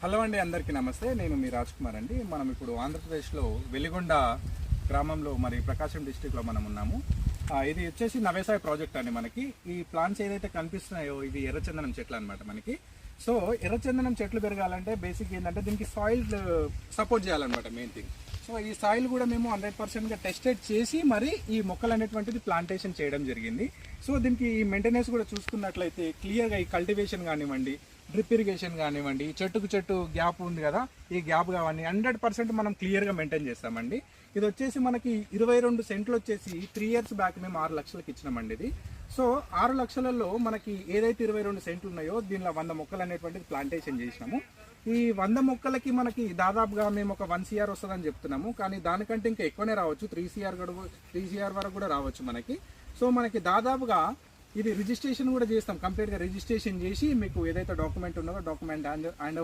Hello అండి, అందరికీ నమస్తే. నేను మీ రాజ్ కుమార్ అండి. మనం ఇప్పుడు ఆంధ్రప్రదేశ్లో వెలిగొండ గ్రామంలో మరి ప్రకాశం డిస్టిక్లో మనం ఉన్నాము. ఇది వచ్చేసి నవేసాయ ప్రాజెక్ట్ అండి. మనకి ఈ ప్లాంట్స్ ఏదైతే కనిపిస్తున్నాయో ఇవి ఎర్రచందనం చెట్లు అనమాట మనకి. సో ఎర్రచందనం చెట్లు పెరగాలంటే బేసిక్ ఏంటంటే దీనికి సాయిల్ సపోర్ట్ చేయాలన్నమాట మెయిన్ థింగ్. సో ఈ సాయిల్ కూడా మేము 100%గా టెస్టెడ్ చేసి మరి ఈ మొక్కలు అనేటువంటిది ప్లాంటేషన్ చేయడం జరిగింది. సో దీనికి ఈ మెయింటెనెన్స్ కూడా చూసుకున్నట్లయితే క్లియర్గా ఈ కల్టివేషన్ కానివ్వండి, డ్రిప్ ఇరిగేషన్ కానివ్వండి, చెట్టుకు చెట్టు గ్యాప్ ఉంది కదా, ఈ గ్యాప్ కావండి 100% మనం క్లియర్గా మెయింటైన్ చేస్తామండి. ఇది వచ్చేసి మనకి 22 సెంట్లు వచ్చేసి 3 ఇయర్స్ బ్యాక్ మేము 6 లక్షలకి ఇచ్చినామండి ఇది. సో 6 లక్షలలో మనకి ఏదైతే 22 సెంట్లు ఉన్నాయో దీనిలో 100 మొక్కలు అనేటువంటిది ప్లాంటేషన్ చేసినాము. ఈ 100 మొక్కలకి మనకి దాదాపుగా మేము ఒక 1 CR వస్తుందని చెప్తున్నాము, కానీ దానికంటే ఇంకా ఎక్కువనే రావచ్చు. 3 CR వరకు కూడా రావచ్చు మనకి. సో మనకి దాదాపుగా ఇది రిజిస్ట్రేషన్ కూడా చేస్తాం, కంప్లీట్గా రిజిస్ట్రేషన్ చేసి మీకు ఏదైతే డాక్యుమెంట్ ఉన్నదో డాక్యుమెంట్ హ్యాండ్